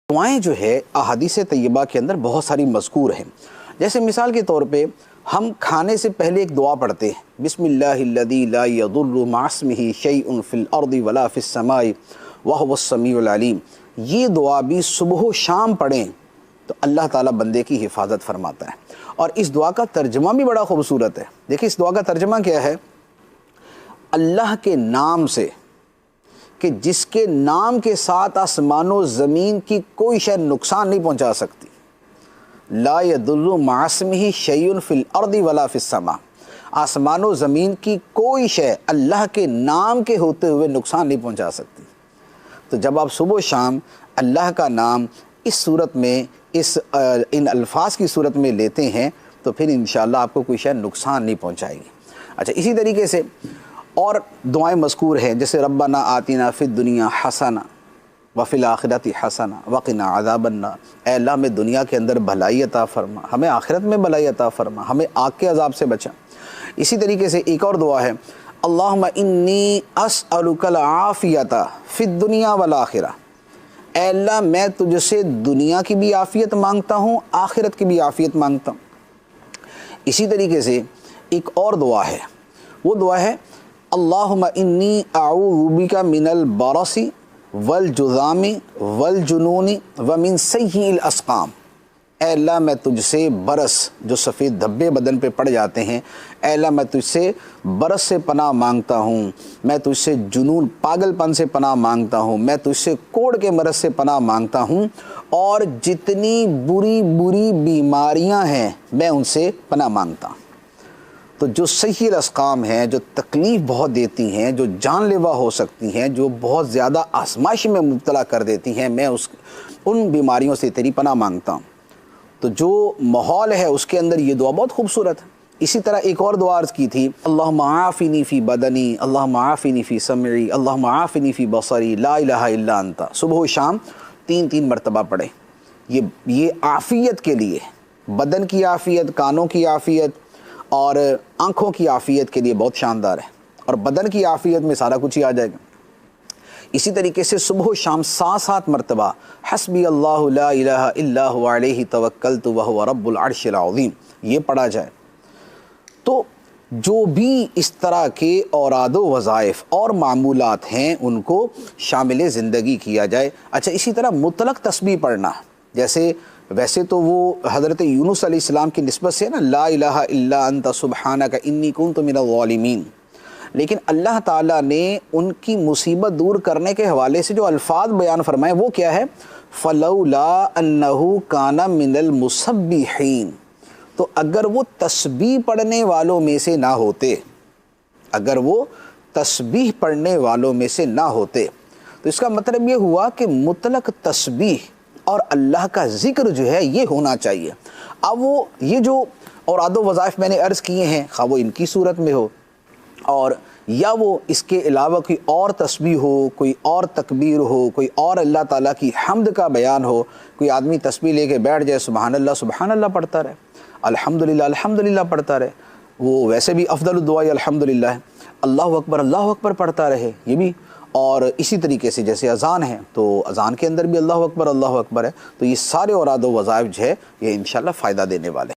دعائیں جو ہے احادیث طیبہ کے اندر بہت ساری مذکور ہیں. جیسے مثال کے طور پہ ہم کھانے سے پہلے ایک دعا پڑھتے ہیں، بسم اللہ الذی لا یضر مع اسمہ شیء فی الارض ولا فی السماء وہو السمیع العلیم. یہ دعا بھی صبح و شام پڑھیں تو اللہ تعالیٰ بندے کی حفاظت فرماتا ہے. اور اس دعا کا ترجمہ بھی بڑا خوبصورت ہے. دیکھیں اس دعا کا ترجمہ کیا ہے، اللہ کے نام سے کہ جس کے نام کے ساتھ آسمان و زمین کی کوئی شے نقصان نہیں پہنچا سکتی. لا یضر مع اسمہ شیء فی الارض ولا فی السماء. آسمان و زمین کی کوئی شے اللہ کے نام کے ہوتے ہوئے نقصان نہیں پہنچا سکتی. تو جب آپ صبح و شام اللہ کا نام اس صورت میں ان الفاظ کی صورت میں لیتے ہیں تو پھر انشاءاللہ آپ کو کوئی شے نقصان نہیں پہنچائے گی. اچھا، اسی طریقے سے اور دعائیں مذکور ہیں، جیسے ربنا آتنا فی الدنیا حسنہ وفی الآخرۃ حسنہ وقنا عذاب النار. اے اللہ ہمیں دنیا کے اندر بھلائی عطا فرما، ہمیں آخرت میں بھلائی عطا فرما، ہمیں آگ کے عذاب سے بچا. اسی طریقے سے ایک اور دعا ہے، اللہم انی اسألک العافیۃ فی الدنیا والآخرہ. اے اللہ میں تجھ سے دنیا کی بھی عافیت مانگتا ہوں، آخرت کی بھی عافیت مانگتا ہوں. اسی طریقے سے ایک اور دعا ہے، وہ دعا ہے اللہم انی اعوذ بک من البرص والجذام والجنون ومن سیء الاسقام. اے اللہ میں تجھ سے برس، جو سفید دھبے بدن پہ پڑ جاتے ہیں، اے اللہ میں تجھ سے برس سے پناہ مانگتا ہوں، میں تجھ سے جنون پاگل پن سے پناہ مانگتا ہوں، میں تجھ سے کوڑ کے مرض سے پناہ مانگتا ہوں، اور جتنی بری بری بیماریاں ہیں میں ان سے پناہ مانگتا ہوں. تو جو سیء الاسقام ہیں، جو تکلیف بہت دیتی ہیں، جو جان لیوا ہو سکتی ہیں، جو بہت زیادہ آزمائش میں مبتلا کر دیتی ہیں، میں ان بیماریوں سے تیری پناہ مانگتا ہوں. تو جو ماحول ہے اس کے اندر یہ دعا بہت خوبصورت ہے. اسی طرح ایک اور دعا عرض کی تھی، اللہم عافنی فی بدنی، اللہم عافنی فی سمعی، اللہم عافنی فی بصری، لا الہ الا انت. صبح و شام 3 مرتبہ پڑھیں. یہ عافیت کے لیے، بدن کی عافیت، کانوں کی عافیت اور آنکھوں کی عافیت کے لیے بہت شاندار ہے. اور بدن کی عافیت میں سارا کچھ ہی آ جائے گا. اسی طریقے سے صبح و شام 7 مرتبہ حسبی اللہ لا الہ الا هو علیہ توکلت وہو رب العرش العظیم یہ پڑھا جائے. تو جو بھی اس طرح کے اوراد و وظائف اور معمولات ہیں ان کو شامل زندگی کیا جائے. اچھا، اسی طرح مطلق تسبیح پڑھنا، جیسے ویسے تو وہ حضرت یونس علیہ السلام کی نسبت سے نا، لا الہ الا انت سبحانک انی کنت من الظالمین، لیکن اللہ تعالیٰ نے ان کی مصیبت دور کرنے کے حوالے سے جو الفاظ بیان فرمائے وہ کیا ہے، فلولا انہ کان من المسبحین. تو اگر وہ تسبیح پڑھنے والوں میں سے نہ ہوتے، اگر وہ تسبیح پڑھنے والوں میں سے نہ ہوتے تو اس کا مطلب یہ ہوا کہ مطلق تسبیح اور اللہ کا ذکر جو ہے یہ ہونا چاہیے. اب وہ یہ جو اوراد و وظائف میں نے عرض کیے ہیں، خواہ وہ ان کی صورت میں ہو اور یا وہ اس کے علاوہ کوئی اور تسبیح ہو، کوئی اور تکبیر ہو، کوئی اور اللہ تعالیٰ کی حمد کا بیان ہو. کوئی آدمی تسبیح لے کے بیٹھ جائے، سبحان اللہ پڑھتا رہے، الحمدللہ پڑھتا رہے، وہ ویسے بھی افضل الدعاء الحمدللہ ہے. اللہ اکبر پڑھتا رہے، یہ بھی. اور اسی طریقے سے جیسے اذان ہے تو اذان کے اندر بھی اللہ اکبر ہے. تو یہ سارے اوراد و وظائف جو ہے یہ انشاءاللہ فائدہ دینے والے ہیں.